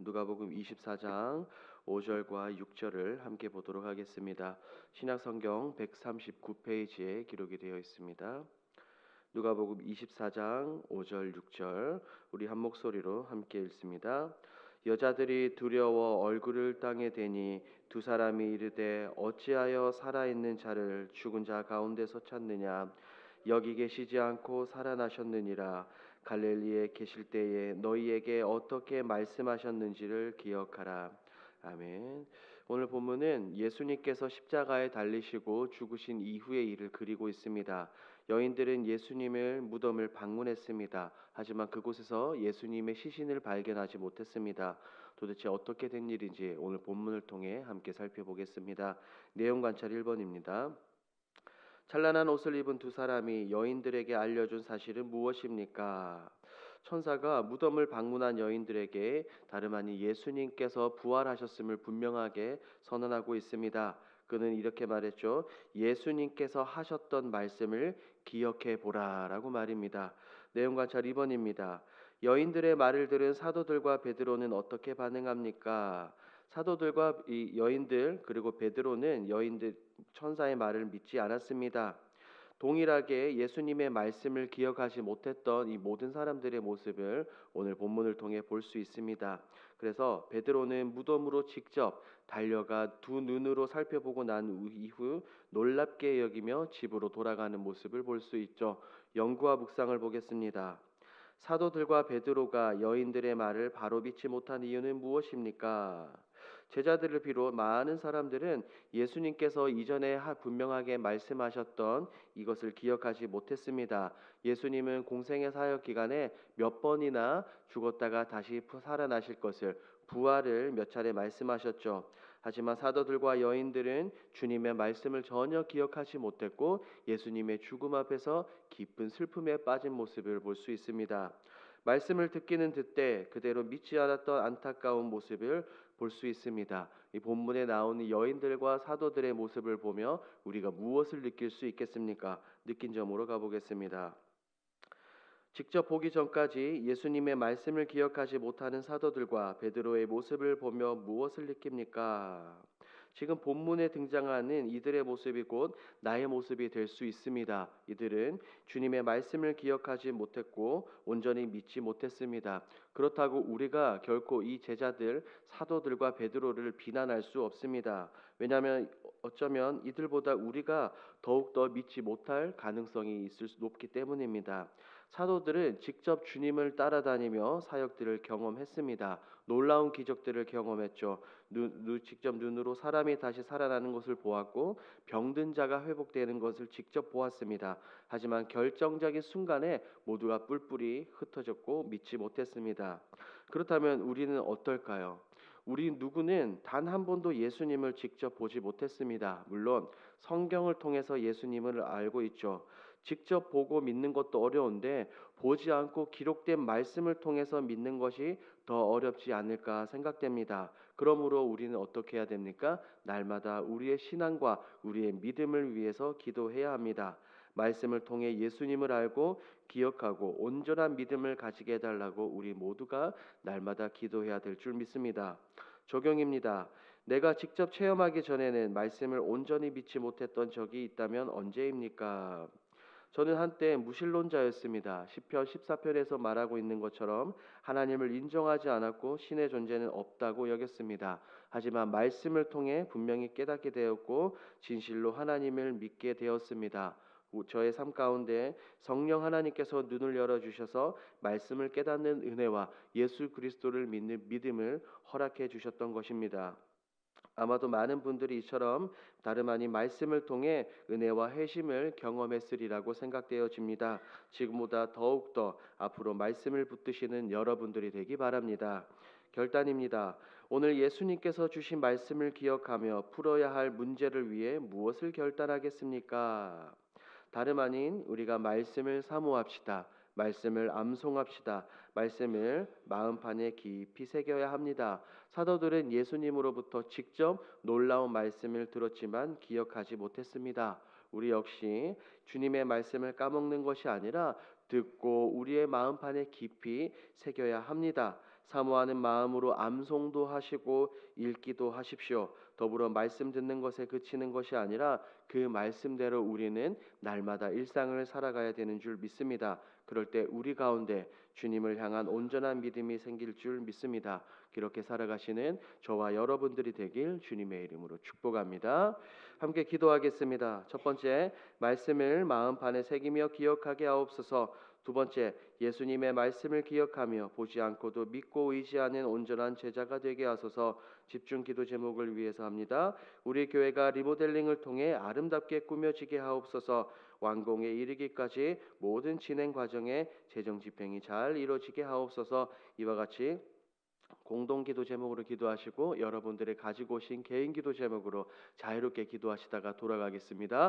누가복음 24장 5절과 6절을 함께 보도록 하겠습니다. 신약성경 139페이지에 기록이 되어 있습니다. 누가복음 24장 5절 6절 우리 한 목소리로 함께 읽습니다. 여자들이 두려워 얼굴을 땅에 대니 두 사람이 이르되 어찌하여 살아있는 자를 죽은 자 가운데서 찾느냐 여기 계시지 않고 살아나셨느니라. 갈릴리에 계실 때에 너희에게 어떻게 말씀하셨는지를 기억하라. 아멘. 오늘 본문은 예수님께서 십자가에 달리시고 죽으신 이후의 일을 그리고 있습니다. 여인들은 예수님을 무덤을 방문했습니다. 하지만 그곳에서 예수님의 시신을 발견하지 못했습니다. 도대체 어떻게 된 일인지 오늘 본문을 통해 함께 살펴보겠습니다. 내용 관찰 1번입니다. 찬란한 옷을 입은 두 사람이 여인들에게 알려준 사실은 무엇입니까? 천사가 무덤을 방문한 여인들에게 다름 아닌 예수님께서 부활하셨음을 분명하게 선언하고 있습니다. 그는 이렇게 말했죠. 예수님께서 하셨던 말씀을 기억해 보라라고 말입니다. 내용 관찰 2번입니다. 여인들의 말을 들은 사도들과 베드로는 어떻게 반응합니까? 사도들과 이 여인들 그리고 베드로는 여인들 천사의 말을 믿지 않았습니다. 동일하게 예수님의 말씀을 기억하지 못했던 이 모든 사람들의 모습을 오늘 본문을 통해 볼 수 있습니다. 그래서 베드로는 무덤으로 직접 달려가 두 눈으로 살펴보고 난 이후 놀랍게 여기며 집으로 돌아가는 모습을 볼 수 있죠. 연구와 묵상을 보겠습니다. 사도들과 베드로가 여인들의 말을 바로 믿지 못한 이유는 무엇입니까? 제자들을 비롯 많은 사람들은 예수님께서 이전에 분명하게 말씀하셨던 이것을 기억하지 못했습니다. 예수님은 공생의 사역 기간에 몇 번이나 죽었다가 다시 살아나실 것을 부활을 몇 차례 말씀하셨죠. 하지만 사도들과 여인들은 주님의 말씀을 전혀 기억하지 못했고 예수님의 죽음 앞에서 깊은 슬픔에 빠진 모습을 볼 수 있습니다. 말씀을 듣기는 듣되 그대로 믿지 않았던 안타까운 모습을 볼 수 있습니다. 이 본문에 나오는 여인들과 사도들의 모습을 보며 우리가 무엇을 느낄 수 있겠습니까? 느낀 점으로 가보겠습니다. 직접 보기 전까지 예수님의 말씀을 기억하지 못하는 사도들과 베드로의 모습을 보며 무엇을 느낍니까? 지금 본문에 등장하는 이들의 모습이 곧 나의 모습이 될 수 있습니다. 이들은 주님의 말씀을 기억하지 못했고 온전히 믿지 못했습니다. 그렇다고 우리가 결코 이 제자들, 사도들과 베드로를 비난할 수 없습니다. 왜냐하면 어쩌면 이들보다 우리가 더욱더 믿지 못할 가능성이 있을 수 높기 때문입니다. 사도들은 직접 주님을 따라다니며 사역들을 경험했습니다. 놀라운 기적들을 경험했죠. 직접 눈으로 사람이 다시 살아나는 것을 보았고 병든 자가 회복되는 것을 직접 보았습니다. 하지만 결정적인 순간에 모두가 뿔뿔이 흩어졌고 믿지 못했습니다. 그렇다면 우리는 어떨까요? 우리 누구는 단 한 번도 예수님을 직접 보지 못했습니다. 물론 성경을 통해서 예수님을 알고 있죠. 직접 보고 믿는 것도 어려운데 보지 않고 기록된 말씀을 통해서 믿는 것이 더 어렵지 않을까 생각됩니다. 그러므로 우리는 어떻게 해야 됩니까? 날마다 우리의 신앙과 우리의 믿음을 위해서 기도해야 합니다. 말씀을 통해 예수님을 알고 기억하고 온전한 믿음을 가지게 해달라고 우리 모두가 날마다 기도해야 될 줄 믿습니다. 적용입니다. 내가 직접 체험하기 전에는 말씀을 온전히 믿지 못했던 적이 있다면 언제입니까? 저는 한때 무신론자였습니다. 시편 14편에서 말하고 있는 것처럼 하나님을 인정하지 않았고 신의 존재는 없다고 여겼습니다. 하지만 말씀을 통해 분명히 깨닫게 되었고 진실로 하나님을 믿게 되었습니다. 저의 삶 가운데 성령 하나님께서 눈을 열어주셔서 말씀을 깨닫는 은혜와 예수 그리스도를 믿는 믿음을 허락해 주셨던 것입니다. 아마도 많은 분들이 이처럼 다름 아닌 말씀을 통해 은혜와 회심을 경험했으리라고 생각되어집니다. 지금보다 더욱더 앞으로 말씀을 붙드시는 여러분들이 되기 바랍니다. 결단입니다. 오늘 예수님께서 주신 말씀을 기억하며 풀어야 할 문제를 위해 무엇을 결단하겠습니까? 다름 아닌 우리가 말씀을 사모합시다. 말씀을 암송합시다. 말씀을 마음판에 깊이 새겨야 합니다. 사도들은 예수님으로부터 직접 놀라운 말씀을 들었지만 기억하지 못했습니다. 우리 역시 주님의 말씀을 까먹는 것이 아니라 듣고 우리의 마음판에 깊이 새겨야 합니다. 사모하는 마음으로 암송도 하시고 읽기도 하십시오. 더불어 말씀 듣는 것에 그치는 것이 아니라 그 말씀대로 우리는 날마다 일상을 살아가야 되는 줄 믿습니다. 그럴 때 우리 가운데 주님을 향한 온전한 믿음이 생길 줄 믿습니다. 그렇게 살아가시는 저와 여러분들이 되길 주님의 이름으로 축복합니다. 함께 기도하겠습니다. 첫 번째, 말씀을 마음판에 새기며 기억하게 하옵소서. 두 번째, 예수님의 말씀을 기억하며 보지 않고도 믿고 의지하는 온전한 제자가 되게 하소서. 집중 기도 제목을 위해서 합니다. 우리 교회가 리모델링을 통해 아름답게 꾸며지게 하옵소서. 완공에 이르기까지 모든 진행 과정에 재정 집행이 잘 이루어지게 하옵소서. 이와 같이 공동 기도 제목으로 기도하시고 여러분들의 가지고 오신 개인 기도 제목으로 자유롭게 기도하시다가 돌아가겠습니다.